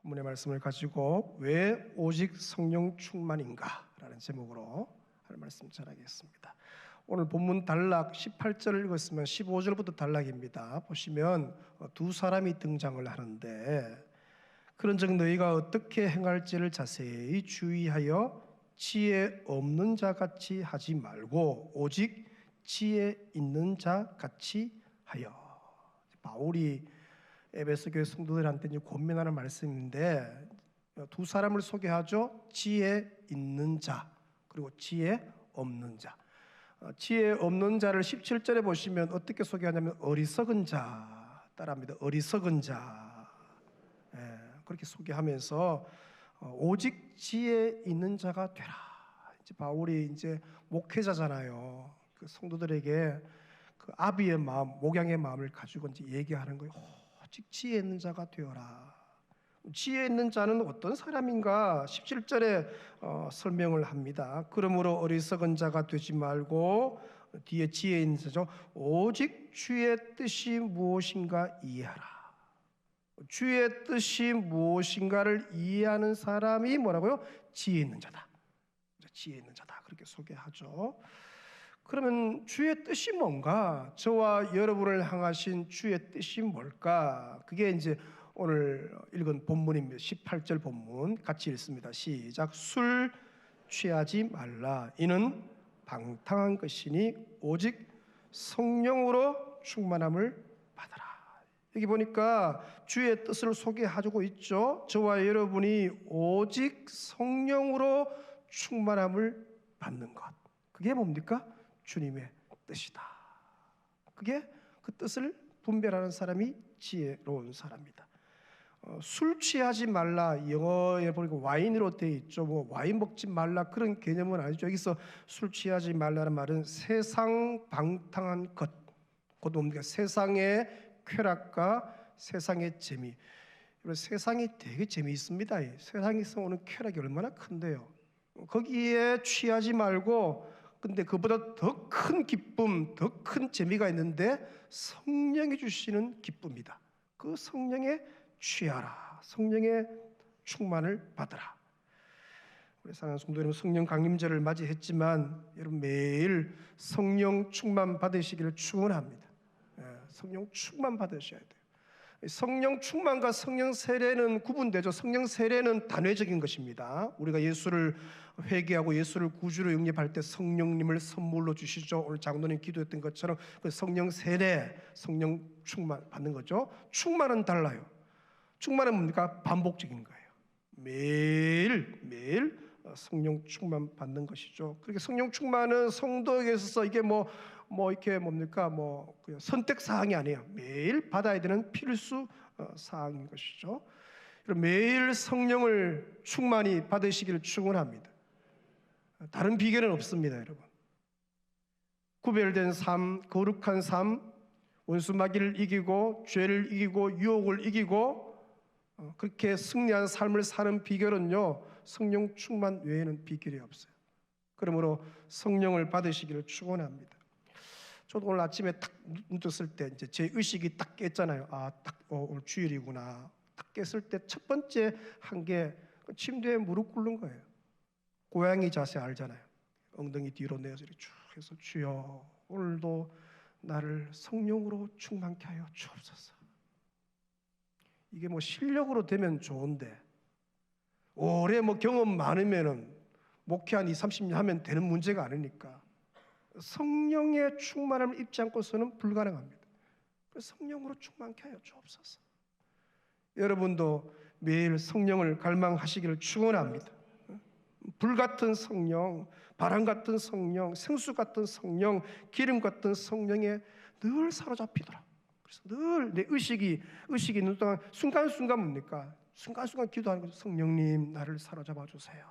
본문의 말씀을 가지고 왜 오직 성령 충만인가? 라는 제목으로 할 말씀 전하겠습니다. 오늘 본문 단락 18절을 읽었으면 15절부터 단락입니다. 보시면 두 사람이 등장을 하는데, 그런즉 너희가 어떻게 행할지를 자세히 주의하여 지혜 없는 자 같이 하지 말고 오직 지혜 있는 자 같이 하여. 바울이 에베소 교회 성도들한테 권면하는 말씀인데, 두 사람을 소개하죠. 지혜 있는 자 그리고 지혜 없는 자. 지혜 없는 자를 17절에 보시면 어떻게 소개하냐면 어리석은 자 따라합니다. 어리석은 자. 그렇게 소개하면서 오직 지혜 있는 자가 되라. 이제 바울이 이제 목회자잖아요. 그 성도들에게 그 아비의 마음, 목양의 마음을 가지고 이제 얘기하는 거예요. 오직 지혜 있는 자가 되어라. 지혜 있는 자는 어떤 사람인가? 17절에 설명을 합니다. 그러므로 어리석은 자가 되지 말고, 뒤에 지혜 있는 자죠. 오직 주의 뜻이 무엇인가 이해하라. 주의 뜻이 무엇인가를 이해하는 사람이 뭐라고요? 지혜 있는 자다. 지혜 있는 자다. 그렇게 소개하죠. 그러면 주의 뜻이 뭔가? 저와 여러분을 향하신 주의 뜻이 뭘까? 그게 이제 오늘 읽은 본문입니다. 18절 본문 같이 읽습니다. 시작. 술 취하지 말라. 이는 방탕한 것이니 오직 성령으로 충만함을 받아라. 여기 보니까 주의 뜻을 소개해주고 있죠. 저와 여러분이 오직 성령으로 충만함을 받는 것. 그게 뭡니까? 주님의 뜻이다. 그게 그 뜻을 분별하는 사람이 지혜로운 사람이다. 술 취하지 말라, 영어에 보니까 와인으로 되어 있죠. 뭐 와인 먹지 말라 그런 개념은 아니죠. 여기서 술 취하지 말라는 말은 세상 방탕한 것, 곧 뭡니까? 세상의 쾌락과 세상의 재미. 세상이 되게 재미있습니다. 세상에서 오는 쾌락이 얼마나 큰데요. 거기에 취하지 말고, 근데 그보다 더 큰 기쁨, 더 큰 재미가 있는데 성령이 주시는 기쁨이다. 그 성령에 취하라. 성령의 충만을 받으라. 우리 사랑하는 성도 여러분, 성령 강림절을 맞이했지만 여러분 매일 성령 충만 받으시기를 축원합니다. 성령 충만 받으셔야 돼요. 성령 충만과 성령 세례는 구분되죠. 성령 세례는 단회적인 것입니다. 우리가 예수를 회개하고 예수를 구주로 영접할 때 성령님을 선물로 주시죠. 오늘 장로님 기도했던 것처럼 그 성령 세례, 성령 충만 받는 거죠. 충만은 달라요. 충만은 뭡니까? 반복적인 거예요. 매일 성령 충만 받는 것이죠. 그렇게 성령 충만은 성도에게 있어서 이게 뭐 이렇게 뭡니까? 선택 사항이 아니에요. 매일 받아야 되는 필수 사항인 것이죠. 매일 성령을 충만히 받으시기를 축원합니다. 다른 비결은 없습니다, 여러분. 구별된 삶, 거룩한 삶, 원수 마귀를 이기고 죄를 이기고 유혹을 이기고 그렇게 승리한 삶을 사는 비결은요, 성령 충만 외에는 비결이 없어요. 그러므로 성령을 받으시기를 축원합니다. 저도 오늘 아침에 딱 눈 떴을 때 이제 제 의식이 딱 깼잖아요. 오늘 주일이구나. 딱 깼을 때 첫 번째 한 게 침대에 무릎 꿇는 거예요. 고양이 자세 알잖아요. 엉덩이 뒤로 내어서 이렇게 쭉 해서 주여 오늘도 나를 성령으로 충만케 하여 주옵소서. 이게 실력으로 되면 좋은데 오래 경험 많으면은 목회 한 20-30년 하면 되는 문제가 아니니까 성령의 충만함을 입지 않고서는 불가능합니다. 그래서 성령으로 충만케 하여 주옵소서. 여러분도 매일 성령을 갈망하시기를 축원합니다. 불같은 성령, 바람 같은 성령, 생수 같은 성령, 기름 같은 성령에 늘 사로잡히더라. 그래서 늘 내 의식이 있는 동안 순간순간 뭡니까? 순간순간 기도하는 거죠. 성령님 나를 사로잡아 주세요.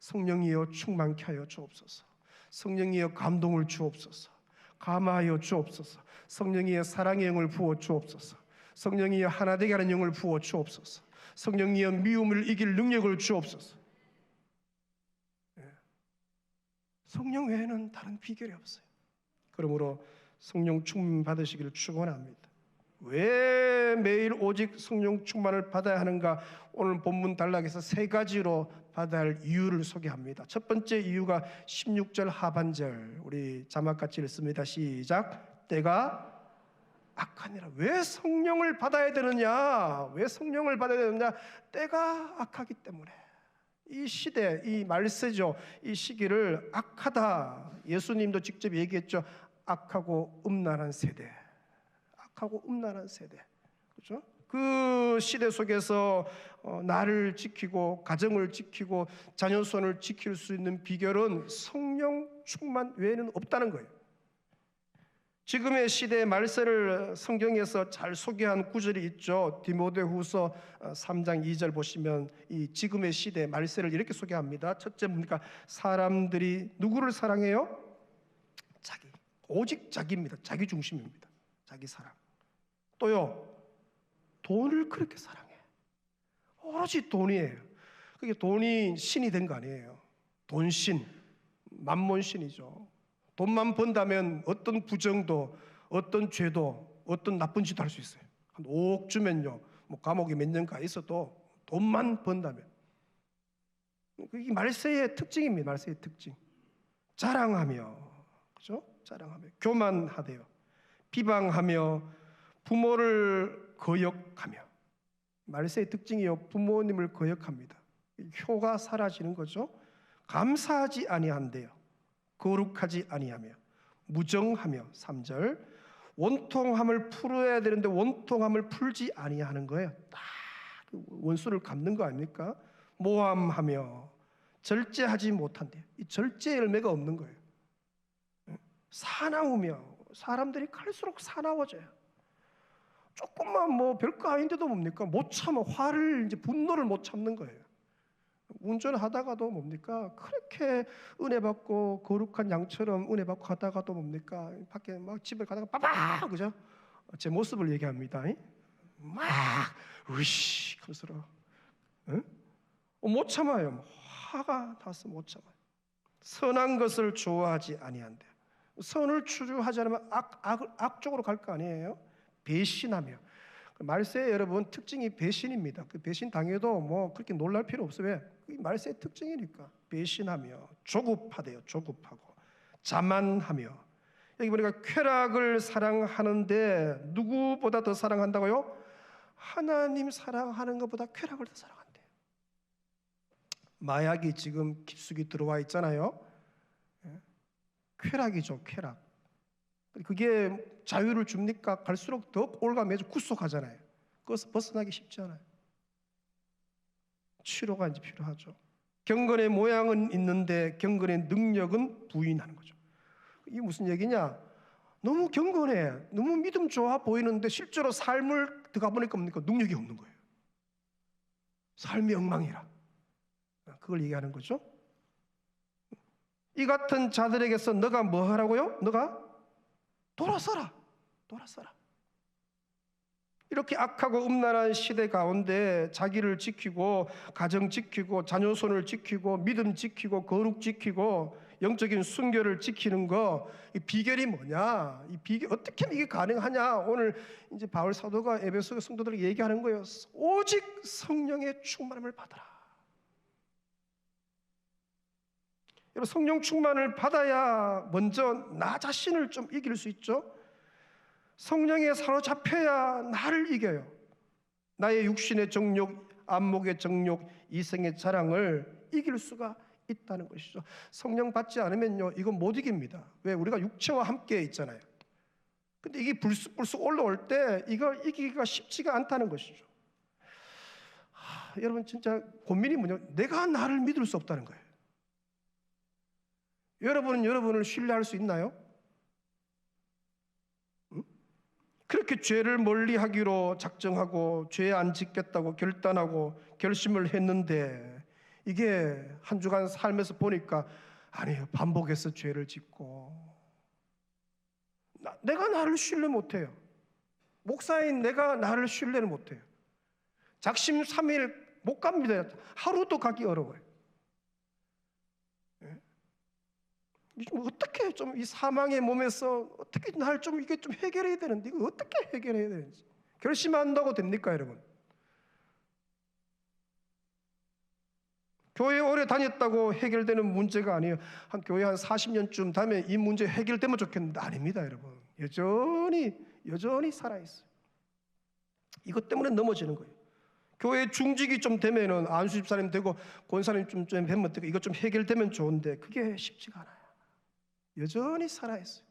성령이여 충만케 하여 주옵소서. 성령이여 감동을 주옵소서. 감화하여 주옵소서. 성령이여 사랑의 영을 부어 주옵소서. 성령이여 하나 되게 하는 영을 부어 주옵소서. 성령이여 미움을 이길 능력을 주옵소서. 성령 외에는 다른 비결이 없어요. 그러므로 성령 충만 받으시기를 축원합니다. 왜 매일 오직 성령 충만을 받아야 하는가? 오늘 본문 단락에서 세 가지로 받아야 할 이유를 소개합니다. 첫 번째 이유가 16절 하반절, 우리 자막같이 읽습니다. 시작. 때가 악하니라. 왜 성령을 받아야 되느냐? 왜 성령을 받아야 되느냐? 때가 악하기 때문에. 이 시대, 이 말세죠, 이 시기를 악하다. 예수님도 직접 얘기했죠. 악하고 음란한 세대. 악하고 음란한 세대. 그렇죠? 그 시대 속에서 나를 지키고 가정을 지키고 자녀손을 지킬 수 있는 비결은 성령 충만 외에는 없다는 거예요. 지금의 시대의 말세를 성경에서 잘 소개한 구절이 있죠. 디모데후서 3장 2절 보시면 이 지금의 시대의 말세를 이렇게 소개합니다. 첫째 뭡니까? 사람들이 누구를 사랑해요? 자기. 오직 자기입니다. 자기 중심입니다. 자기 사랑. 또요, 돈을 그렇게 사랑해. 오로지 돈이에요. 그게 돈이 신이 된 거 아니에요. 돈신, 만몬신이죠. 돈만 번다면 어떤 부정도, 어떤 죄도, 어떤 나쁜 짓도 할 수 있어요. 한 5억 주면요, 뭐 감옥에 몇 년 가 있어도 돈만 번다면. 그게 말세의 특징입니다. 말세의 특징. 자랑하며, 그죠? 자랑하며, 교만하대요. 비방하며, 부모를 거역하며. 말세의 특징이요, 부모님을 거역합니다. 효가 사라지는 거죠. 감사하지 아니한대요. 거룩하지 아니하며, 무정하며. 3절, 원통함을 풀어야 되는데 원통함을 풀지 아니하는 거예요. 딱 원수를 갚는 거 아닙니까? 모함하며, 절제하지 못한대요. 이 절제 열매가 없는 거예요. 사나우며, 사람들이 갈수록 사나워져요. 조금만 뭐 별거 아닌데도 뭡니까? 못 참아. 화를, 이제 분노를 못 참는 거예요. 운전하다가도 뭡니까? 그렇게 은혜 받고 거룩한 양처럼 은혜 받고 가다가도 뭡니까? 밖에 막 집에 가다가 빠바, 그죠? 제 모습을 얘기합니다. 막 으이씨 그러서로 못 참아요. 화가 나서 못 참아요. 선한 것을 좋아하지 아니한대. 선을 추구하지 않으면 악 쪽으로 갈 거 아니에요? 배신하며. 말세의 여러분 특징이 배신입니다. 그 배신 당해도 뭐 그렇게 놀랄 필요 없어요. 왜? 그게 말세의 특징이니까. 배신하며, 조급하대요. 조급하고, 자만하며. 여기 보니까 쾌락을 사랑하는데 누구보다 더 사랑한다고요? 하나님 사랑하는 것보다 쾌락을 더 사랑한대요. 마약이 지금 깊숙이 들어와 있잖아요. 쾌락이죠, 쾌락. 그게 자유를 줍니까? 갈수록 더 올가매져 구속하잖아요. 그것을 벗어나기 쉽지 않아요. 치료가 이제 필요하죠. 경건의 모양은 있는데 경건의 능력은 부인하는 거죠. 이게 무슨 얘기냐? 너무 경건해, 너무 믿음 좋아 보이는데 실제로 삶을 들어가 보니까 뭡니까? 능력이 없는 거예요. 삶이 엉망이라. 그걸 얘기하는 거죠. 이 같은 자들에게서 너가 뭐 하라고요? 너가 돌아서라. 돌아서라. 이렇게 악하고 음란한 시대 가운데 자기를 지키고 가정 지키고 자녀손을 지키고 믿음 지키고 거룩 지키고 영적인 순결을 지키는 거, 이 비결이 뭐냐? 이 비결 어떻게 이게 가능하냐? 오늘 이제 바울 사도가 에베소 성도들에게 얘기하는 거예요. 오직 성령의 충만함을 받아라. 여러분, 성령 충만을 받아야 먼저 나 자신을 좀 이길 수 있죠. 성령에 사로잡혀야 나를 이겨요. 나의 육신의 정욕, 안목의 정욕, 이생의 자랑을 이길 수가 있다는 것이죠. 성령 받지 않으면요, 이건 못 이깁니다. 왜? 우리가 육체와 함께 있잖아요. 근데 이게 불쑥불쑥 올라올 때 이걸 이기기가 쉽지가 않다는 것이죠. 여러분 진짜 고민이 뭐냐? 내가 나를 믿을 수 없다는 거예요. 여러분은 여러분을 신뢰할 수 있나요? 그렇게 죄를 멀리하기로 작정하고 죄 안 짓겠다고 결단하고 결심을 했는데 이게 한 주간 살면서 보니까 아니에요. 반복해서 죄를 짓고 내가 나를 신뢰 못해요. 목사인 내가 나를 신뢰를 못해요. 작심 삼일 못 갑니다. 하루도 가기 어려워요. 좀 어떻게 좀 이 사망의 몸에서 어떻게 날 좀 이게 좀 해결해야 되는데 이거 어떻게 해결해야 되는지 결심한다고 됩니까, 여러분? 교회 오래 다녔다고 해결되는 문제가 아니에요. 한 교회 한 40년쯤 다음에 이 문제 해결되면 좋겠는데 아닙니다, 여러분. 여전히 살아있어요. 이것 때문에 넘어지는 거예요. 교회 중직이 좀 되면은 안수 집사님 되고 권사님 좀 되면 되고 이것 좀 해결되면 좋은데 그게 쉽지가 않아요. 여전히 살아있어요.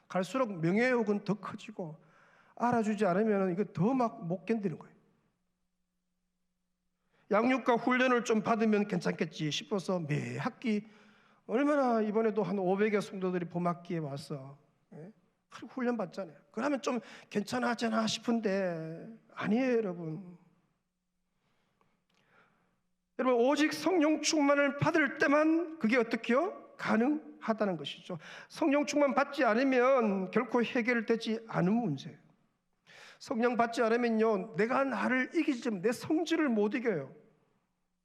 갈수록 명예욕은 더 커지고 알아주지 않으면 이거 더 막 못 견디는 거예요. 양육과 훈련을 좀 받으면 괜찮겠지 싶어서 매 학기 얼마나 이번에도 한 500여 성도들이 봄학기에 와서 훈련 받잖아요. 그러면 좀 괜찮아지나 싶은데 아니에요, 여러분. 여러분, 오직 성령 충만을 받을 때만 그게 어떻게요? 가능하다는 것이죠. 성령 충만 받지 않으면 결코 해결되지 않은 문제예요. 성령 받지 않으면요, 내가 나를 이기지 내 성질을 못 이겨요.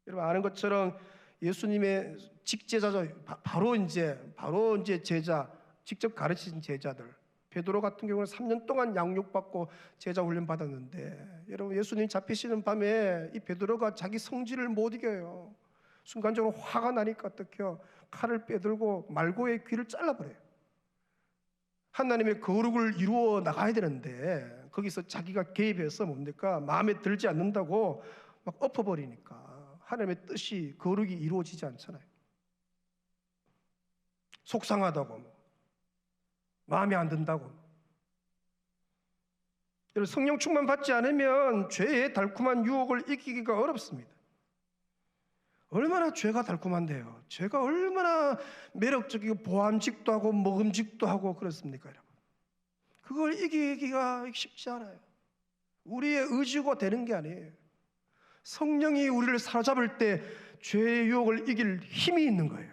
여러분 아는 것처럼 예수님의 직제자죠. 바로 이제 제자, 직접 가르치신 제자들. 베드로 같은 경우는 3년 동안 양육받고 제자 훈련 받았는데, 여러분 예수님 잡히시는 밤에 이 베드로가 자기 성질을 못 이겨요. 순간적으로 화가 나니까 어떡해요? 칼을 빼들고 말고의 귀를 잘라버려요. 하나님의 거룩을 이루어 나가야 되는데 거기서 자기가 개입해서 뭡니까? 마음에 들지 않는다고 막 엎어버리니까 하나님의 뜻이 거룩이 이루어지지 않잖아요. 속상하다고 마음에 안 든다고. 여러분 성령 충만 받지 않으면 죄의 달콤한 유혹을 이기기가 어렵습니다. 얼마나 죄가 달콤한데요. 죄가 얼마나 매력적이고 보암직도 하고 먹음직도 하고 그렇습니까, 여러분? 그걸 이기기가 쉽지 않아요. 우리의 의지가 되는 게 아니에요. 성령이 우리를 사로잡을 때 죄의 유혹을 이길 힘이 있는 거예요.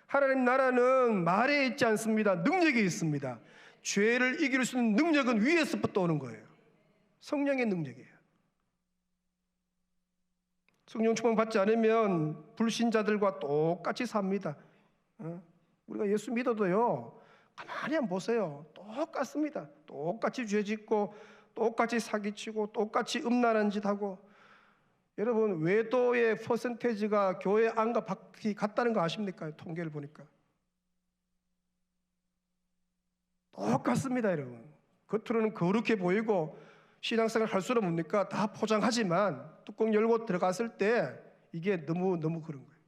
하나님 나라는 말에 있지 않습니다. 능력이 있습니다. 죄를 이길 수 있는 능력은 위에서부터 오는 거예요. 성령의 능력이에요. 성령 충만 받지 않으면 불신자들과 똑같이 삽니다. 우리가 예수 믿어도요, 가만히 한번 보세요. 똑같습니다. 똑같이 죄 짓고 똑같이 사기치고 똑같이 음란한 짓 하고. 여러분 외도의 퍼센테이지가 교회 안과 밖이 같다는 거 아십니까? 통계를 보니까 똑같습니다, 여러분. 겉으로는 거룩해 보이고 신앙생활 할수록 뭡니까? 다 포장하지만 뚜껑 열고 들어갔을 때 이게 너무 그런 거예요.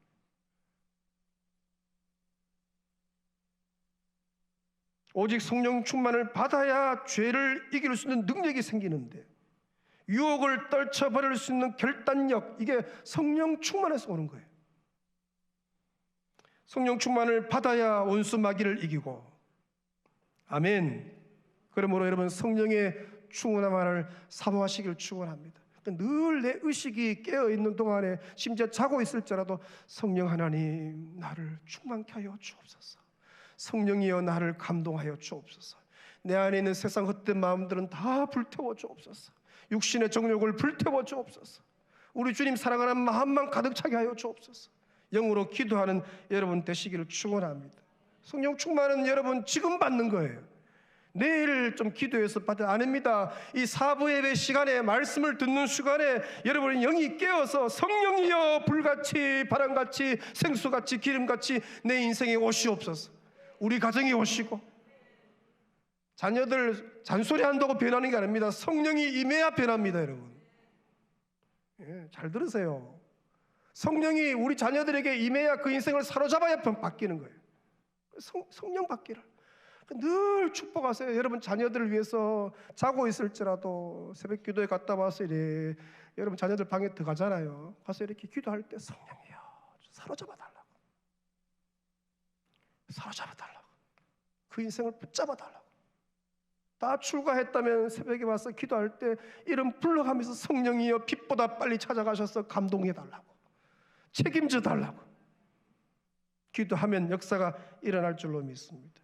오직 성령 충만을 받아야 죄를 이길 수 있는 능력이 생기는데, 유혹을 떨쳐버릴 수 있는 결단력, 이게 성령 충만에서 오는 거예요. 성령 충만을 받아야 원수 마귀를 이기고. 아멘. 그러므로 여러분 성령의 충만함을 사모하시길 축원합니다. 늘 내 의식이 깨어있는 동안에 심지어 자고 있을지라도 성령 하나님 나를 충만케 하여 주옵소서. 성령이여 나를 감동하여 주옵소서. 내 안에 있는 세상 헛된 마음들은 다 불태워 주옵소서. 육신의 정욕을 불태워 주옵소서. 우리 주님 사랑하는 마음만 가득 차게 하여 주옵소서. 영으로 기도하는 여러분 되시기를 축원합니다. 성령 충만은 여러분 지금 받는 거예요. 내일 좀 기도해서 받아 아닙니다. 이 사부 예배 시간에 말씀을 듣는 시간에 여러분의 영이 깨어서 성령이여 불같이 바람같이 생수같이 기름같이 내 인생에 오시옵소서. 우리 가정에 오시고, 자녀들 잔소리한다고 변하는 게 아닙니다. 성령이 임해야 변합니다, 여러분. 잘 들으세요. 성령이 우리 자녀들에게 임해야 그 인생을 사로잡아야 바뀌는 거예요. 성령 받기를 늘 축복하세요. 여러분 자녀들을 위해서 자고 있을지라도 새벽 기도에 갔다 와서 이래 여러분 자녀들 방에 들어가잖아요. 가서 이렇게 기도할 때 성령이여 사로잡아 달라고, 사로잡아 달라고, 그 인생을 붙잡아 달라고. 다 출가했다면 새벽에 와서 기도할 때 이름 불러가면서 성령이여 빛보다 빨리 찾아가셔서 감동해 달라고, 책임져 달라고 기도하면 역사가 일어날 줄로 믿습니다.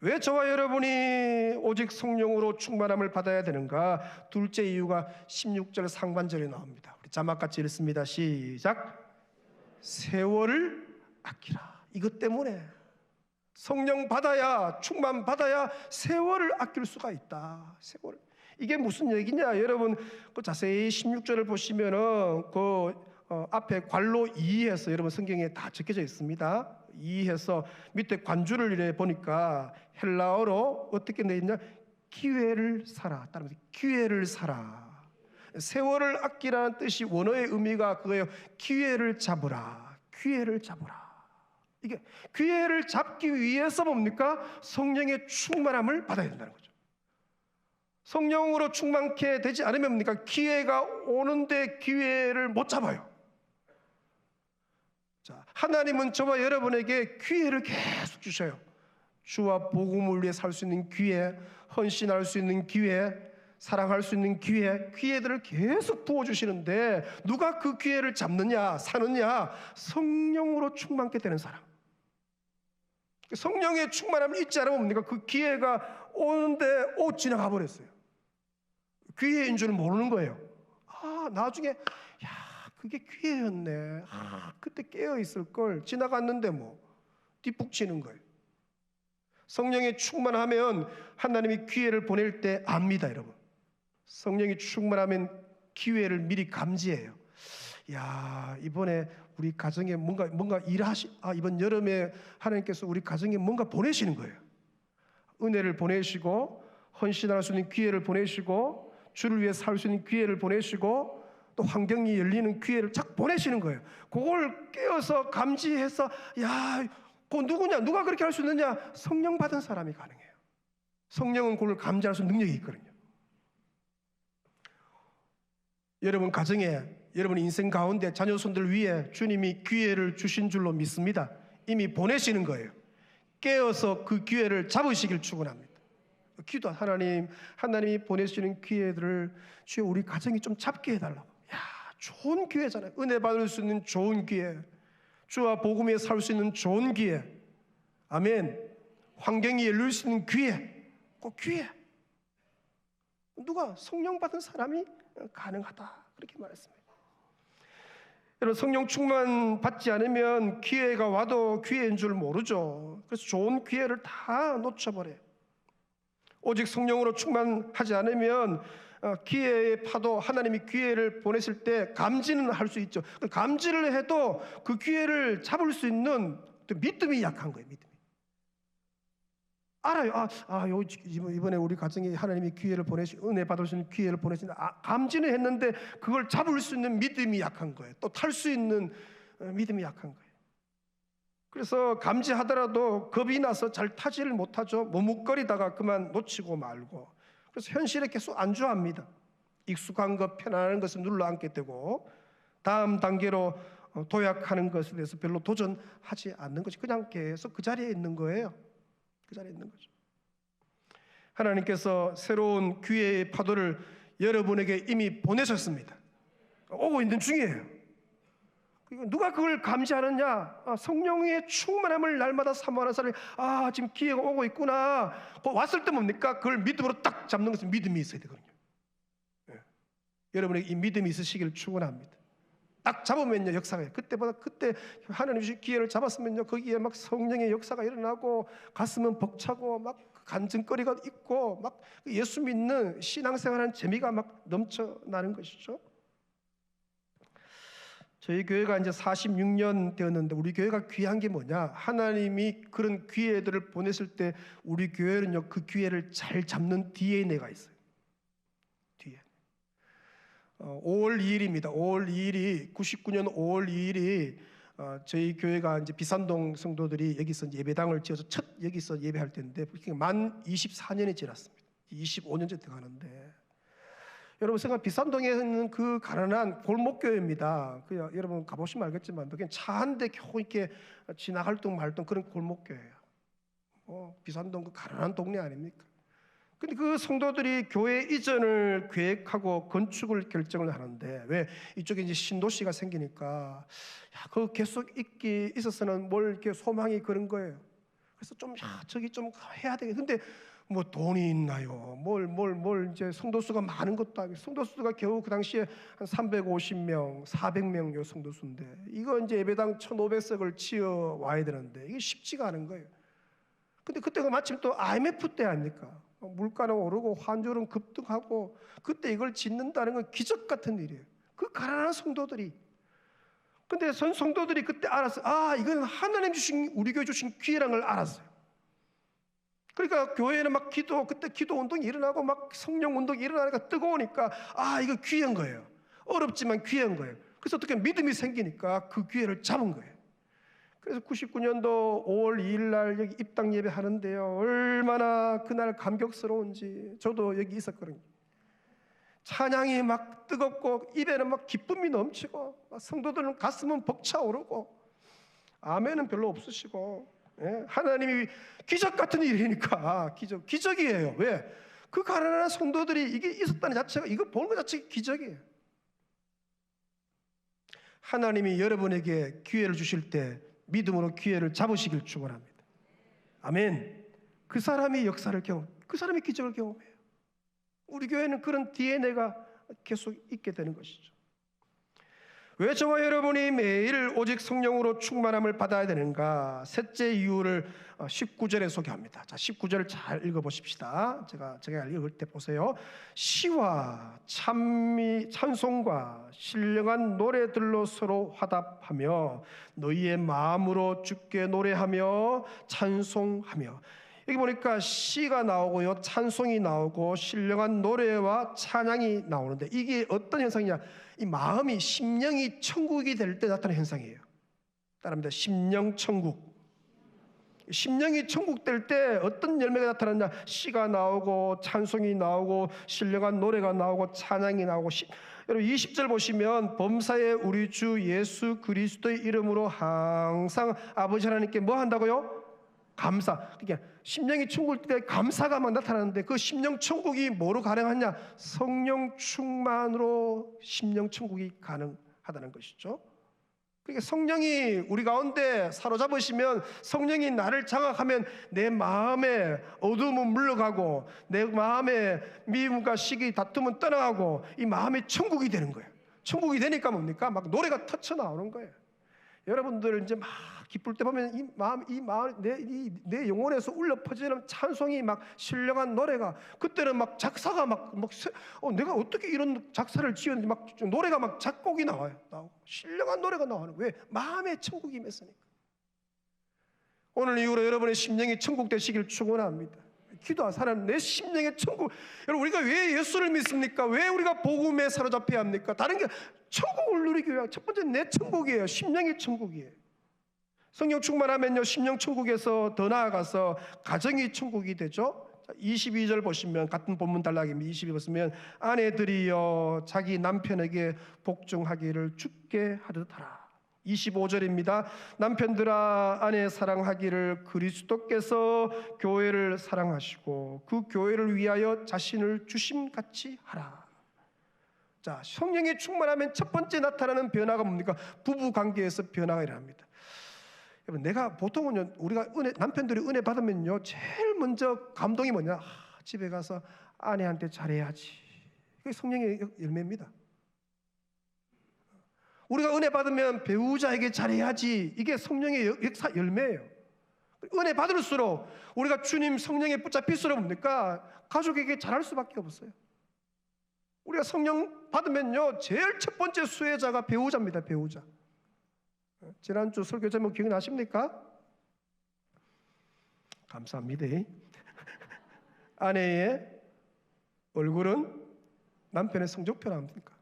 왜 저와 여러분이 오직 성령으로 충만함을 받아야 되는가? 둘째 이유가 16절 상반절에 나옵니다. 우리 자막같이 읽습니다. 시작. 세월을 아끼라. 이것 때문에 성령 받아야, 충만 받아야 세월을 아낄 수가 있다. 세월. 이게 무슨 얘기냐? 여러분 그 자세히 16절을 보시면은 앞에 괄로 2해서 여러분 성경에 다 적혀져 있습니다. 2해서 밑에 관주를 이래 보니까 헬라어로 어떻게 되어 있냐? 기회를 사라. 따라서 기회를 사라. 세월을 아끼라는 뜻이 원어의 의미가 그거예요. 기회를 잡으라. 기회를 잡으라. 이게 기회를 잡기 위해서 뭡니까? 성령의 충만함을 받아야 된다는 거죠. 성령으로 충만케 되지 않으면 뭡니까? 기회가 오는데 기회를 못 잡아요. 자, 하나님은 저와 여러분에게 기회를 계속 주셔요. 주와 복음을 위해 살 수 있는 기회, 헌신할 수 있는 기회, 사랑할 수 있는 기회들을 계속 부어주시는데 누가 그 기회를 잡느냐, 사느냐? 성령으로 충만케 되는 사람. 성령의 충만함을 잊지 않으면 뭡니까? 그 기회가 오는데 지나가 버렸어요. 기회인 줄 모르는 거예요. 나중에 그게 기회였네. 그때 깨어 있을 걸. 지나갔는데 뒷북치는 거예요. 성령이 충만하면 하나님이 기회를 보낼 때 압니다, 여러분. 성령이 충만하면 기회를 미리 감지해요. 이번에 우리 가정에 뭔가 이번 여름에 하나님께서 우리 가정에 뭔가 보내시는 거예요. 은혜를 보내시고 헌신할 수 있는 기회를 보내시고 주를 위해 살 수 있는 기회를 보내시고 또 환경이 열리는 기회를 착 보내시는 거예요. 그걸 깨어서 감지해서 그거 누구냐? 누가 그렇게 할 수 있느냐? 성령 받은 사람이 가능해요. 성령은 그걸 감지할 수 있는 능력이 있거든요. 여러분 가정에, 여러분 인생 가운데 자녀손들 위해 주님이 기회를 주신 줄로 믿습니다. 이미 보내시는 거예요. 깨어서 그 기회를 잡으시길 축원합니다. 기도 하나님이 보내시는 기회들을 주여 우리 가정이 좀 잡게 해달라고. 좋은 기회잖아요. 은혜 받을 수 있는 좋은 기회, 주와 복음에 살 수 있는 좋은 기회, 아멘. 환경이 열릴 수 있는 기회, 꼭 기회. 누가? 성령 받은 사람이 가능하다, 그렇게 말했습니다. 여러분, 성령 충만 받지 않으면 기회가 와도 기회인 줄 모르죠. 그래서 좋은 기회를 다 놓쳐버려요. 오직 성령으로 충만하지 않으면 기회의 파도, 하나님이 기회를 보냈을 때 감지는 할 수 있죠. 감지를 해도 그 기회를 잡을 수 있는 믿음이 약한 거예요. 믿음이. 알아요. 이번에 우리 가정에 하나님이 기회를 은혜 받을 수 있는 기회를 보내시는 감지는 했는데 그걸 잡을 수 있는 믿음이 약한 거예요. 또 탈 수 있는 믿음이 약한 거예요. 그래서 감지하더라도 겁이 나서 잘 타지를 못하죠. 머뭇거리다가 그만 놓치고 말고. 그래서 현실에 계속 안주합니다. 익숙한 것, 편안한 것을 눌러앉게 되고 다음 단계로 도약하는 것에 대해서 별로 도전하지 않는 것이 그냥 계속 그 자리에 있는 거예요. 그 자리에 있는 거죠. 하나님께서 새로운 기회의 파도를 여러분에게 이미 보내셨습니다. 오고 있는 중이에요. 누가 그걸 감지하느냐? 성령의 충만함을 날마다 사모하는 사람이 지금 기회가 오고 있구나. 왔을 때 뭡니까? 그걸 믿음으로 딱 잡는 것은 믿음이 있어야 되거든요. 여러분에게 이 믿음이 있으시기를 축원합니다. 딱 잡으면요 역사가 해요. 그때 하나님 주신 기회를 잡았으면요 거기에 막 성령의 역사가 일어나고 가슴은 벅차고 막 간증거리가 있고 막 예수 믿는 신앙생활하는 재미가 막 넘쳐나는 것이죠. 저희 교회가 이제 46년 되었는데 우리 교회가 귀한 게 뭐냐? 하나님이 그런 기회들을 보냈을 때 우리 교회는요 그 기회를 잘 잡는 DNA가 있어요. 뒤에 5월 2일입니다. 5월 2일이 99년 5월 2일이 저희 교회가 이제 비산동 성도들이 여기서 이제 예배당을 지어서 첫 여기서 예배할 때인데 만 24년이 지났습니다. 25년째 돼가는데. 여러분 생각 비산동에 있는 그 가난한 골목교회입니다. 여러분 가보시면 알겠지만 그냥 차 한 대 겨우 이렇게 지나갈 둥 말 둥 그런 골목교회예요. 비산동 그 가난한 동네 아닙니까? 근데 그 성도들이 교회 이전을 계획하고 건축을 결정을 하는데 왜 이쪽에 이제 신도시가 생기니까 그 계속 있었으면 뭘 이렇게 소망이 그런 거예요. 그래서 저기 좀 해야 되겠. 근데 뭐 돈이 있나요? 뭘 이제 성도수가 많은 것도 아니고 성도수가 겨우 그 당시에 한 350명, 400명 요 성도수인데 이거 이제 예배당 1,500석을 치어 와야 되는데 이게 쉽지가 않은 거예요. 근데 그때가 마침 또 IMF 때 아닙니까? 물가는 오르고 환율은 급등하고, 그때 이걸 짓는다는 건 기적 같은 일이에요. 그 가난한 성도들이. 근데 성도들이 그때 알았어요. 아, 이건 하나님 주신, 우리 교회 주신 기회라는 걸 알았어요. 그러니까 교회는 막 그때 기도 운동이 일어나고 막 성령 운동이 일어나니까 뜨거우니까, 아, 이거 귀한 거예요. 어렵지만 귀한 거예요. 그래서 어떻게 믿음이 생기니까 그 기회를 잡은 거예요. 그래서 99년도 5월 2일 날 여기 입당 예배 하는데요, 얼마나 그날 감격스러운지. 저도 여기 있었거든요. 찬양이 막 뜨겁고 입에는 막 기쁨이 넘치고, 막 성도들은 가슴은 벅차오르고, 아멘은 별로 없으시고, 예? 하나님이 기적 같은 일이니까 기적이에요. 왜? 그 가난한 성도들이 이게 있었다는 자체가, 이거 보는 것 자체가 기적이에요. 하나님이 여러분에게 기회를 주실 때 믿음으로 기회를 잡으시길 축원합니다. 아멘. 그 사람이 역사를 그 사람이 기적을 경험해요. 우리 교회는 그런 DNA가 계속 있게 되는 것이죠. 왜 저와 여러분이 매일 오직 성령으로 충만함을 받아야 되는가? 셋째 이유를 19절에 소개합니다. 자, 19절을 잘 읽어보십시다. 제가 읽을 때 보세요. 시와 찬송과 신령한 노래들로 서로 화답하며 너희의 마음으로 주께 노래하며 찬송하며. 여기 보니까 시가 나오고요, 찬송이 나오고 신령한 노래와 찬양이 나오는데, 이게 어떤 현상이냐? 이 마음이, 심령이 천국이 될 때 나타나는 현상이에요. 따라합니다. 심령 천국. 심령이 천국 될 때 어떤 열매가 나타났냐? 시가 나오고 찬송이 나오고 신령한 노래가 나오고 찬양이 나오고. 여러분 20절 보시면, 범사에 우리 주 예수 그리스도의 이름으로 항상 아버지 하나님께 뭐 한다고요? 감사. 그러니까 심령이 천국일 때 감사가 막 나타나는데, 그 심령 천국이 뭐로 가능하냐? 성령 충만으로 심령 천국이 가능하다는 것이죠. 그러니까 성령이 우리 가운데 사로잡으시면, 성령이 나를 장악하면 내 마음에 어두움은 물러가고, 내 마음에 미움과 시기, 다툼은 떠나가고, 이 마음이 천국이 되는 거예요. 천국이 되니까 뭡니까? 막 노래가 터쳐 나오는 거예요. 여러분들 이제 막 기쁠 때 보면 내 영혼에서 울려 퍼지는 찬송이, 막 신령한 노래가, 그때는 막 작사가 내가 어떻게 이런 작사를 지었는지 막 노래가 막 작곡이 나와요. 신령한 노래가 나오는 거예요. 왜? 마음의 천국이 임했으니까. 오늘 이후로 여러분의 심령이 천국 되시길 축원합니다. 기도하사는 내 심령의 천국. 여러분, 우리가 왜 예수를 믿습니까? 왜 우리가 복음에 사로잡혀야 합니까? 다른 게, 천국을 누리기 위한 첫 번째 내 천국이에요. 심령의 천국이에요. 성령 충만하면요, 심령 천국에서 더 나아가서 가정이 천국이 되죠. 22절 보시면, 같은 본문 단락입니다. 22 보시면, 아내들이여 자기 남편에게 복종하기를 주께 하듯 하라. 25절입니다. 남편들아 아내 사랑하기를 그리스도께서 교회를 사랑하시고 그 교회를 위하여 자신을 주심같이 하라. 자, 성령이 충만하면 첫 번째 나타나는 변화가 뭡니까? 부부 관계에서 변화가 일어납니다. 여러분, 내가 보통은요, 우리가 남편들이 은혜 받으면요, 제일 먼저 감동이 뭐냐? 집에 가서 아내한테 잘해야지. 그게 성령의 열매입니다. 우리가 은혜 받으면 배우자에게 잘해야지. 이게 성령의 역사 열매예요. 은혜 받을수록, 우리가 주님 성령에 붙잡힐수록 뭡니까? 가족에게 잘할 수밖에 없어요. 우리가 성령 받으면요, 제일 첫 번째 수혜자가 배우자입니다. 배우자. 지난주 설교 제목 기억나십니까? 감사합니다. 아내의 얼굴은 남편의 성적표라 합니까?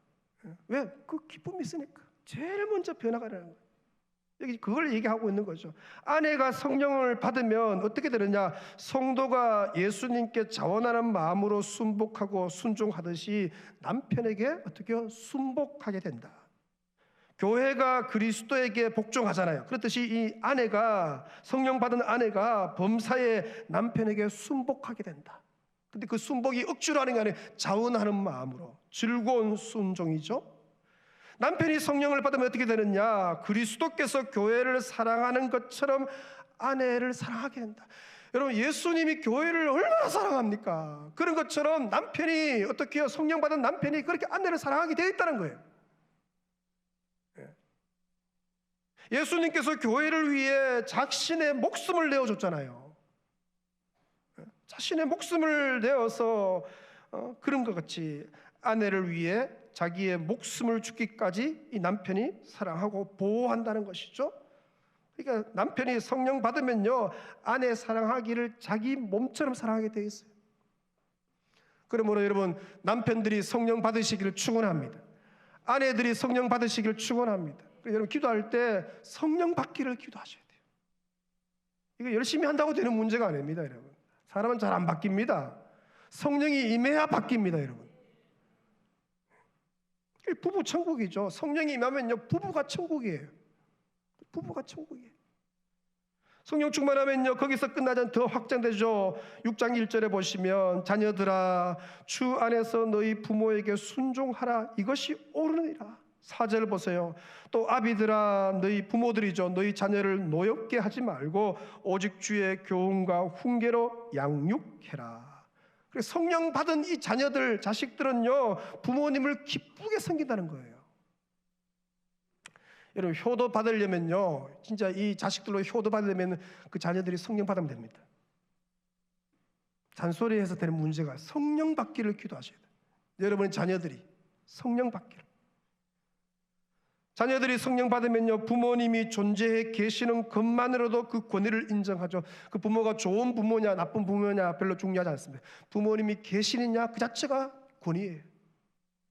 왜? 그 기쁨이 있으니까. 제일 먼저 변화가 일어나는 거예요. 여기 그걸 얘기하고 있는 거죠. 아내가 성령을 받으면 어떻게 되느냐? 성도가 예수님께 자원하는 마음으로 순복하고 순종하듯이 남편에게 어떻게 순복하게 된다. 교회가 그리스도에게 복종하잖아요. 그렇듯이 이 아내가, 성령 받은 아내가 범사에 남편에게 순복하게 된다. 근데 그 순복이 억지로 하는 게 아니라 자원하는 마음으로 즐거운 순종이죠. 남편이 성령을 받으면 어떻게 되느냐? 그리스도께서 교회를 사랑하는 것처럼 아내를 사랑하게 된다. 여러분, 예수님이 교회를 얼마나 사랑합니까? 그런 것처럼 남편이 어떻게 해요? 성령 받은 남편이 그렇게 아내를 사랑하게 되어 있다는 거예요. 예수님께서 교회를 위해 자신의 목숨을 내어줬잖아요. 자신의 목숨을 내어서 그런 것 같이 아내를 위해 자기의 목숨을 주기까지 이 남편이 사랑하고 보호한다는 것이죠. 그러니까 남편이 성령 받으면요, 아내 사랑하기를 자기 몸처럼 사랑하게 되어 있어요. 그러므로 여러분, 남편들이 성령 받으시기를 축원합니다. 아내들이 성령 받으시기를 축원합니다. 여러분, 기도할 때 성령 받기를 기도하셔야 돼요. 이거 열심히 한다고 되는 문제가 아닙니다, 여러분. 사람은 잘 안 바뀝니다. 성령이 임해야 바뀝니다, 여러분. 부부 천국이죠. 성령이 임하면요, 부부가 천국이에요. 부부가 천국이에요. 성령 충만하면요, 거기서 끝나지 않고 더 확장되죠. 6장 1절에 보시면 자녀들아 주 안에서 너희 부모에게 순종하라, 이것이 옳으니라. 4절 보세요. 또 아비들아 너희 부모들이죠, 너희 자녀를 노엽게 하지 말고 오직 주의 교훈과 훈계로 양육해라. 그래서 성령 받은 이 자녀들, 자식들은요, 부모님을 기쁘게 섬긴다는 거예요. 여러분, 효도 받으려면요, 진짜 이 자식들로 효도 받으려면 그 자녀들이 성령 받으면 됩니다. 잔소리해서 되는 문제가 성령 받기를 기도하셔야 돼요. 여러분의 자녀들이 성령 받기를. 자녀들이 성령 받으면요, 부모님이 존재해 계시는 것만으로도 그 권위를 인정하죠. 그 부모가 좋은 부모냐 나쁜 부모냐 별로 중요하지 않습니다. 부모님이 계시느냐 그 자체가 권위예요.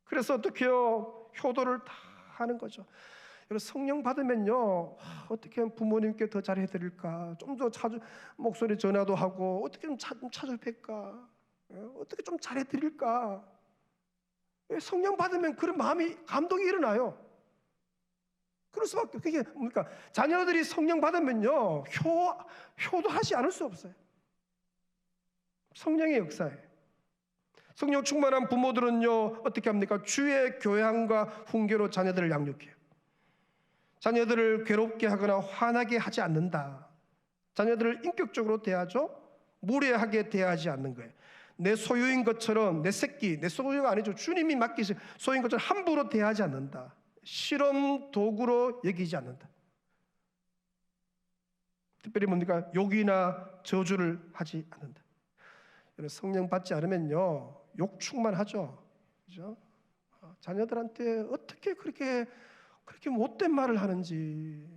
그래서 어떻게 해요? 효도를 다 하는 거죠. 여러분, 성령 받으면요, 어떻게 하면 부모님께 더 잘해드릴까, 좀 더 목소리 전화도 하고, 어떻게 좀 찾아뵐까, 어떻게 좀 잘해드릴까. 성령 받으면 그런 마음이, 감동이 일어나요. 그럴 수밖에. 그게 뭡니까? 자녀들이 성령 받으면요, 효도하지 않을 수 없어요. 성령의 역사에. 성령 충만한 부모들은요, 어떻게 합니까? 주의 교양과 훈계로 자녀들을 양육해요. 자녀들을 괴롭게 하거나 화나게 하지 않는다. 자녀들을 인격적으로 대하죠. 무례하게 대하지 않는 거예요. 내 소유인 것처럼, 내 새끼, 내 소유가 아니죠. 주님이 맡기신 소유인 것처럼 함부로 대하지 않는다. 실험 도구로 여기지 않는다. 특별히 뭡니까? 욕이나 저주를 하지 않는다. 성령 받지 않으면요, 욕 충만하죠. 그죠? 자녀들한테 어떻게 그렇게 못된 말을 하는지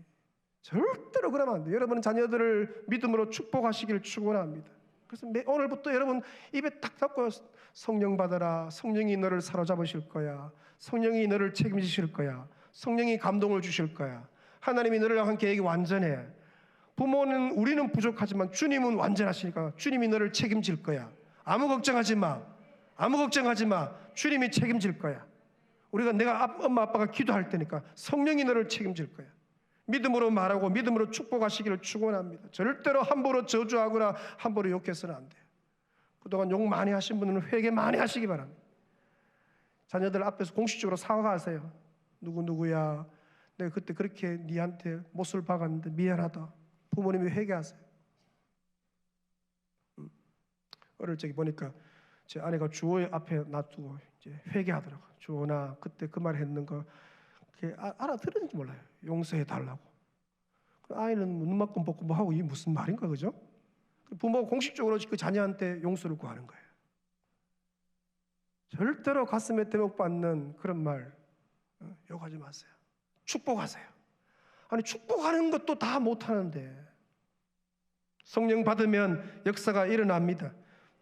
절대로 그러면 안 돼요. 여러분은 자녀들을 믿음으로 축복하시기를 축원합니다. 그래서 오늘부터 여러분 입에 딱 닫고 성령 받아라. 성령이 너를 사로잡으실 거야. 성령이 너를 책임지실 거야. 성령이 감동을 주실 거야. 하나님이 너를 향한 계획이 완전해. 부모는 우리는 부족하지만 주님은 완전하시니까 주님이 너를 책임질 거야. 아무 걱정하지 마. 아무 걱정하지 마. 주님이 책임질 거야. 내가 엄마 아빠가 기도할 테니까 성령이 너를 책임질 거야. 믿음으로 말하고 믿음으로 축복하시기를 축원합니다. 절대로 함부로 저주하거나 함부로 욕해서는 안 돼요. 그동안 욕 많이 하신 분들은 회개 많이 하시기 바랍니다. 자녀들 앞에서 공식적으로 사과하세요. 누구야, 내가 그때 그렇게 니한테 못을 박았는데 미안하다. 부모님이 회개하세요. 어릴 적에 보니까 제 아내가 주호 앞에 놔두고 이제 회개하더라고. 주호나 그때 그 말 했는 거 알아들었는지 몰라요. 용서해 달라고. 아이는 눈맞고 벗고 뭐 하고 이게 무슨 말인가, 그죠? 부모가 공식적으로 그 자녀한테 용서를 구하는 거예요. 절대로 가슴에 대목 받는 그런 말 욕하지 마세요. 축복하세요. 아니, 축복하는 것도 다 못하는데. 성령 받으면 역사가 일어납니다.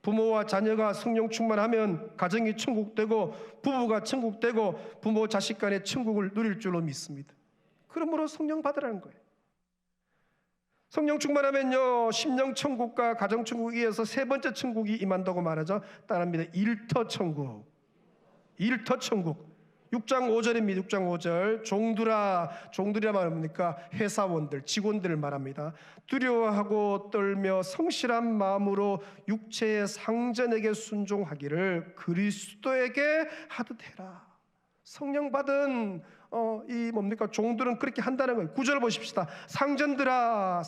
부모와 자녀가 성령 충만하면 가정이 천국되고 부부가 천국되고 부모 자식 간의 천국을 누릴 줄로 믿습니다. 그러므로 성령 받으라는 거예요. 성령 충만하면요, 심령 천국과 가정 천국에 이어서 세 번째 천국이 임한다고 말하죠. 따라합니다. 일터 천국. 일터 천국. 6장 5절입니다. 6장 5절. 종들이라 말합니까? 회사원들, 직원들을 말합니다. 두려워하고 떨며 성실한 마음으로 육체의 상전에게 순종하기를 그리스도에게 하듯 해라. 성령 받은 종들은 그렇게 한다는 거예요. 9절 보십시다. 상전들아,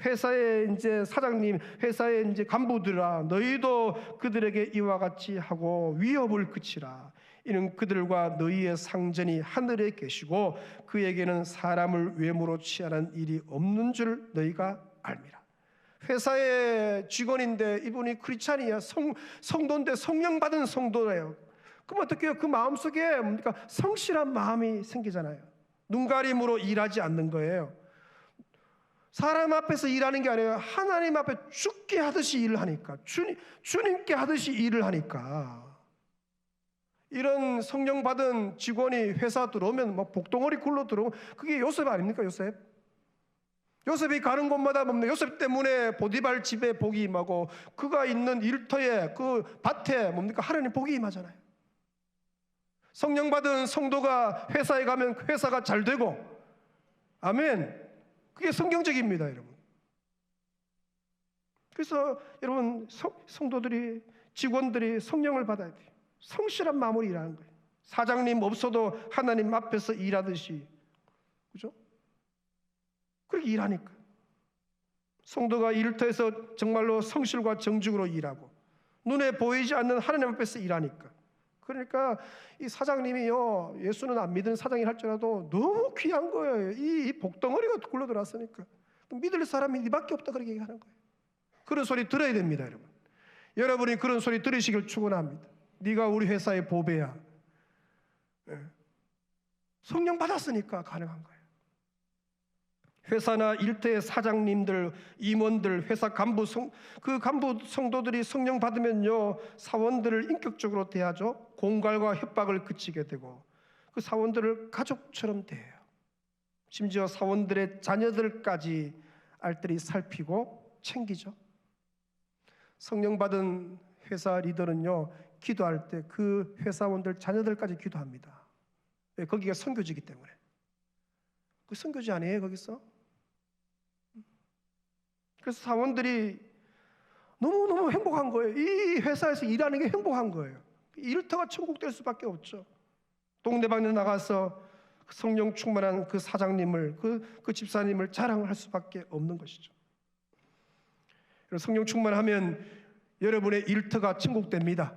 회사의 이제 사장님, 회사의 이제 간부들아, 너희도 그들에게 이와 같이 하고 위협을 그치라. 이는 그들과 너희의 상전이 하늘에 계시고 그에게는 사람을 외모로 취하는 일이 없는 줄 너희가 알미라. 회사의 직원인데 이분이 크리스찬이야. 성도인데 성령 받은 성도예요. 그럼 어떻게 해요? 그 마음속에 뭡니까? 성실한 마음이 생기잖아요. 눈가림으로 일하지 않는 거예요. 사람 앞에서 일하는 게 아니라 하나님 앞에 죽게 하듯이 일을 하니까, 주님께 하듯이 일을 하니까. 이런 성령 받은 직원이 회사 들어오면 막 복덩어리 굴러 들어오면 그게 요셉 아닙니까? 요셉이 가는 곳마다 뭡니까? 요셉 때문에 보디발 집에 복이 임하고 그가 있는 일터에 그 밭에 뭡니까? 하나님 복이 임하잖아요. 성령 받은 성도가 회사에 가면 회사가 잘 되고, 아멘. 그게 성경적입니다, 여러분. 그래서 여러분 성도들이, 직원들이 성령을 받아야 돼요. 성실한 마음으로 일하는 거예요. 사장님 없어도 하나님 앞에서 일하듯이, 그죠? 그렇게 일하니까 성도가 일터에서 정말로 성실과 정직으로 일하고 눈에 보이지 않는 하나님 앞에서 일하니까. 그러니까 이 사장님이요, 예수는 안 믿는 사장이 할지라도 너무 귀한 거예요. 이 복덩어리가 굴러 들어왔으니까 믿을 사람이 니밖에 없다, 그렇게 얘기하는 거예요. 그런 소리 들어야 됩니다, 여러분. 여러분이 그런 소리 들으시길 축원합니다. 네가 우리 회사의 보배야. 성령 받았으니까 가능한 거예요. 회사나 일터의 사장님들, 임원들, 회사 간부 성도들이 성령 받으면요, 사원들을 인격적으로 대하죠. 공갈과 협박을 그치게 되고 그 사원들을 가족처럼 대해요. 심지어 사원들의 자녀들까지 알뜰히 살피고 챙기죠. 성령 받은 회사 리더는요, 기도할 때 그 회사원들 자녀들까지 기도합니다. 왜? 거기가 선교지이기 때문에. 그 선교지 아니에요, 거기서? 그래서 사원들이 너무너무 행복한 거예요. 이 회사에서 일하는 게 행복한 거예요. 일터가 천국 될 수밖에 없죠. 동네방네 나가서 성령 충만한 그 사장님을, 그 집사님을 자랑할 수밖에 없는 것이죠. 성령 충만하면 여러분의 일터가 천국됩니다.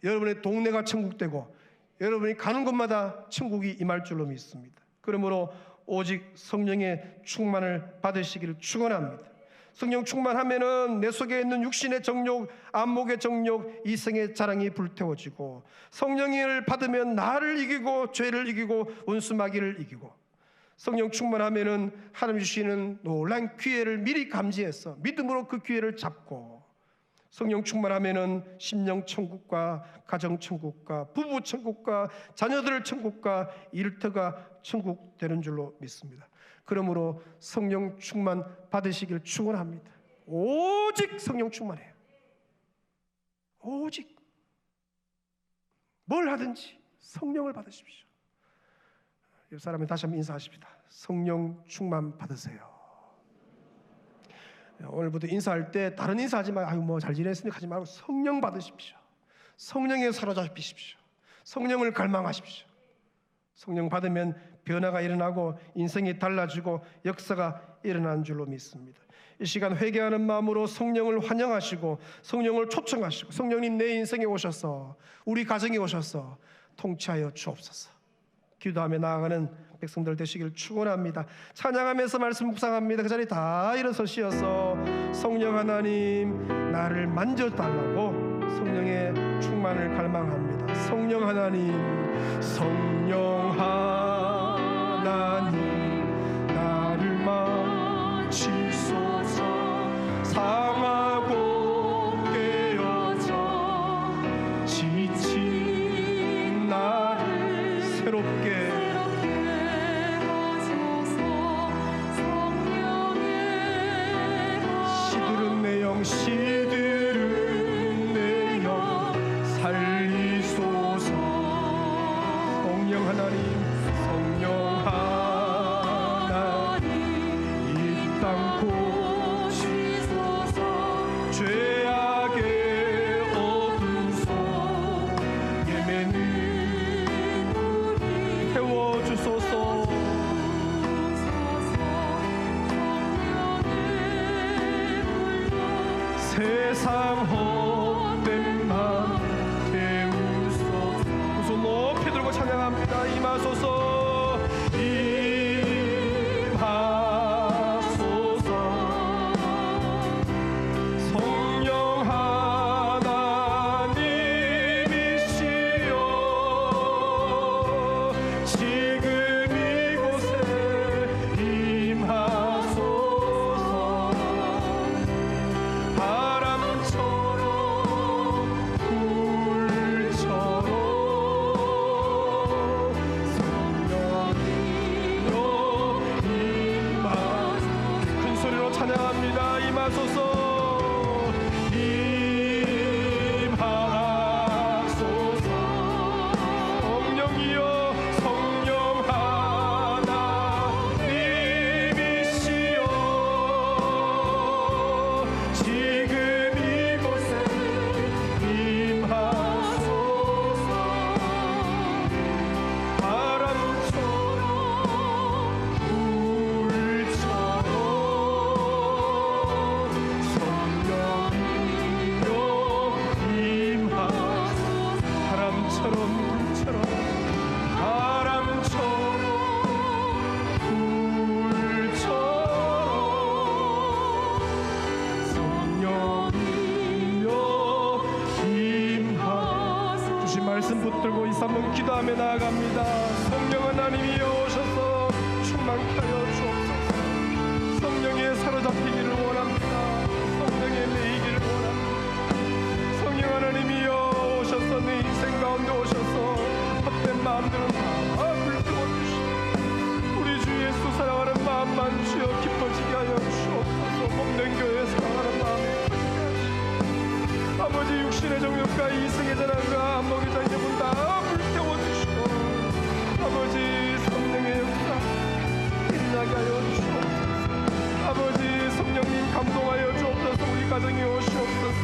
여러분의 동네가 천국되고 여러분이 가는 곳마다 천국이 임할 줄로 믿습니다. 그러므로 오직 성령의 충만을 받으시기를 축원합니다. 성령 충만하면은 내 속에 있는 육신의 정욕, 안목의 정욕, 이성의 자랑이 불태워지고, 성령을 받으면 나를 이기고 죄를 이기고 원수마귀를 이기고, 성령 충만하면은 하나님 주시는 놀라운 기회를 미리 감지해서 믿음으로 그 기회를 잡고, 성령 충만하면은 심령 천국과 가정 천국과 부부 천국과 자녀들 천국과 일터가 천국 되는 줄로 믿습니다. 그러므로 성령 충만 받으시길 축원합니다. 오직 성령 충만해요. 오직 뭘 하든지 성령을 받으십시오. 옆 사람이 다시 한번 인사하십시다. 성령 충만 받으세요. 오늘부터 인사할 때 다른 인사하지 말고 아유 뭐 잘 지냈으니 하지 말고 성령 받으십시오. 성령에 사로잡히십시오. 성령을 갈망하십시오. 성령 받으면 변화가 일어나고 인생이 달라지고 역사가 일어나는 줄로 믿습니다. 이 시간 회개하는 마음으로 성령을 환영하시고 성령을 초청하시고, 성령님 내 인생에 오셔서 우리 가정에 오셔서 통치하여 주옵소서. 기도하며 나아가는 백성들 되시길 축원합니다. 찬양하면서 말씀 묵상합니다. 그 자리 다 일어서시어서 성령 하나님 나를 만져달라고 성령의 충만을 갈망합니다. 성령 하나님, 성령 하나님 나를 만지소서. 상하고 깨어져 지친 나를 새롭게 시들은 내 영 시들은 내 영 살리소서. 성령 하나님, 성령 하나님 이 땅 고치소서. 죄악의 어둠 속 예매는 태워주소서. 세상 헛된 맘 태우소서. 두 손 높이 들고 찬양합니다. 임하소서, 임하소서. 주신 말씀 붙들고 이 삶은 기도하며 나아갑니다. 성령 하나님이 오셔서 충만케 하여 주옵소서. 성령에 사로잡히기를 원합니다. 성령에 매이기를 원합니다. 성령 하나님이여 오셔서 내 인생 가운데 오셔서 헛된 마음들은 다 불태워 주시고 우리 주 예수 사랑하는 마음만 주여 기뻐지게 하여 주옵소서. 몸된 교회 사랑하는 마음에 커지게 하시고 아버지 육신의 정욕과 이승의 자랑과 안목의 장애물 다 불태워 주시고 아버지 성령의 역사 빛나게 하여 주옵소서. 아버지 성령님 감동하여 주옵소서. 우리 가정에 오시옵소서.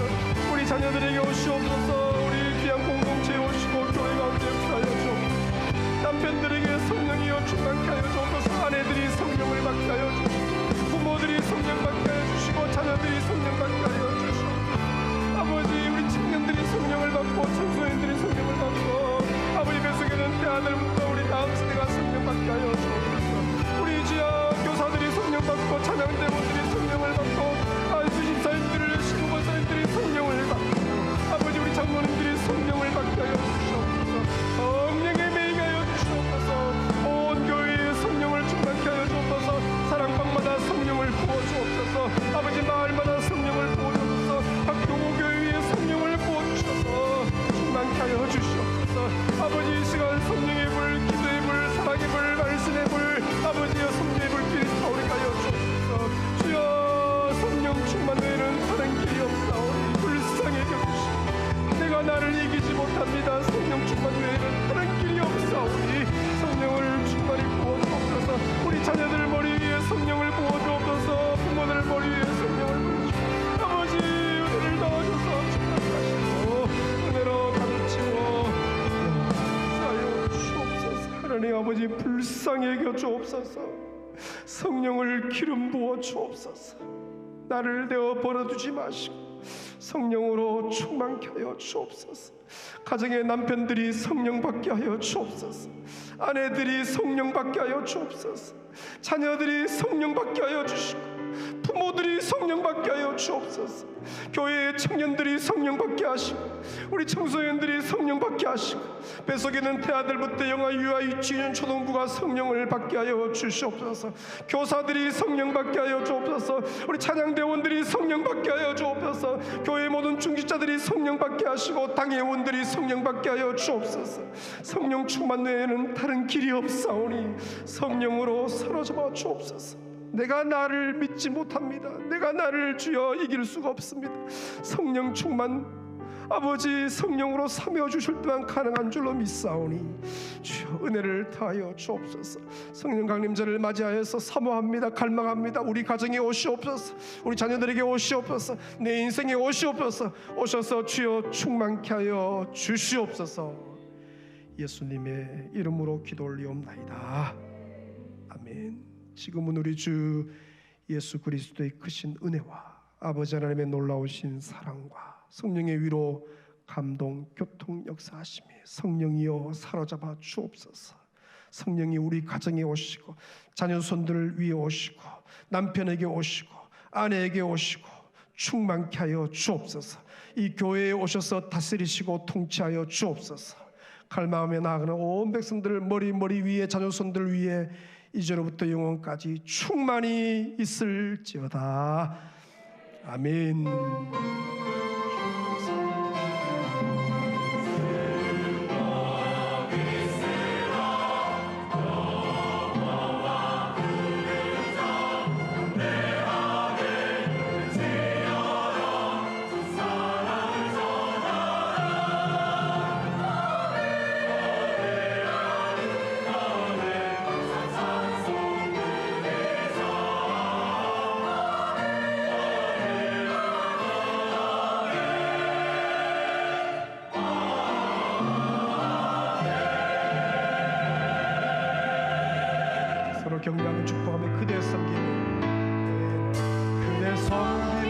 우리 자녀들에게 오시옵소서. 우리 귀한 공동체에 오시고 교회 가운데 역사하여 주옵소서. 남편들에게 성령이여 충만케 하여 주옵소서. 아내들이 성령을 받게 하여 주시고 부모들이 성령 받게 하여 주시고 자녀들이 성령 받게 하여 주시옵소서. 아버지 우리 청년들이 성령을 받고 청소년들이 성령을 받고 아버지 뱃속에는 태아들부터 우리 다음 세대가 성령 받게 하여 주옵소서. 우리 주여 교사들이 성령 받고 찬양대원들이 성령을 받고 수집사님들을 시부권사님들이 성령을 받고 아버지 우리 장로님들이 성령을 받게 하여 주시옵소서. 성령의 매이게 하여 주시옵소서. 온 교회에 성령을 충만케 하여 주옵소서. 사랑방마다 성령을 부어주옵소서. 아버지 마을마다 성령을 부어주옵소서. 각 교회에 성령을 부어주셔서 충만케 하여 주시옵소서. 아버지 이 시간 성령의 불, 기도의 불, 사랑의 불, 말씀의 불 아버지여 성령의 불길이 타오르게 하여 주옵소서. 주여 성령 충만되는 다른 길이 없사오니 불쌍히 여기시고 내가 나를 이기지 못합니다. 성령 충만되는 다른 길이 없사오니 성령을 충만히 부어주옵소서. 우리 자녀들 머리 위에 성령을 부어주옵소서. 부모들 머리 위에 성령을 부어주옵소서. 아버지 은혜를 넣어줘서 충만하시고 은혜로 가득 채워 쌓여 주옵소서. 하나님 아버지 불쌍히 여겨 주옵소서. 성령을 기름 부어 주옵소서. 나를 내어 버려두지 마시고 성령으로 충만케 하여 주옵소서. 가정의 남편들이 성령 받게 하여 주옵소서. 아내들이 성령 받게 하여 주옵소서. 자녀들이 성령 받게 하여 주시고 부모들이 성령 받게 하여 주옵소서. 교회의 청년들이 성령 받게 하시고 우리 청소년들이 성령 받게 하시고 뱃속에는 태아들부터 영아, 유아, 유치원, 초등부가 성령을 받게 하여 주시옵소서. 교사들이 성령 받게 하여 주옵소서. 우리 찬양대원들이 성령 받게 하여 주옵소서. 교회 모든 중직자들이 성령 받게 하시고 당회원들이 성령 받게 하여 주옵소서. 성령 충만 외에는 다른 길이 없사오니 성령으로 사로잡아 주옵소서. 내가 나를 믿지 못합니다. 내가 나를 주여 이길 수가 없습니다. 성령 충만 아버지 성령으로 삼여 주실 때만 가능한 줄로 믿사오니 주여 은혜를 다하여 주옵소서. 성령 강림절을 맞이하여서 사모합니다. 갈망합니다. 우리 가정에 오시옵소서. 우리 자녀들에게 오시옵소서. 내 인생에 오시옵소서. 오셔서 주여 충만케 하여 주시옵소서. 예수님의 이름으로 기도 올리옵나이다. 아멘. 지금은 우리 주 예수 그리스도의 크신 은혜와 아버지 하나님의 놀라우신 사랑과 성령의 위로 감동 교통 역사하심이 성령이여 사로잡아 주옵소서. 성령이 우리 가정에 오시고 자녀 손들 위에 오시고 남편에게 오시고 아내에게 오시고 충만케 하여 주옵소서. 이 교회에 오셔서 다스리시고 통치하여 주옵소서. 갈망하며 나아가는 온 백성들 머리 위에 자녀 손들 위에 이제로부터 영원까지 충만히 있을지어다. 아멘. 격려하며 축복하며 그대 섬기는 그대 섬기는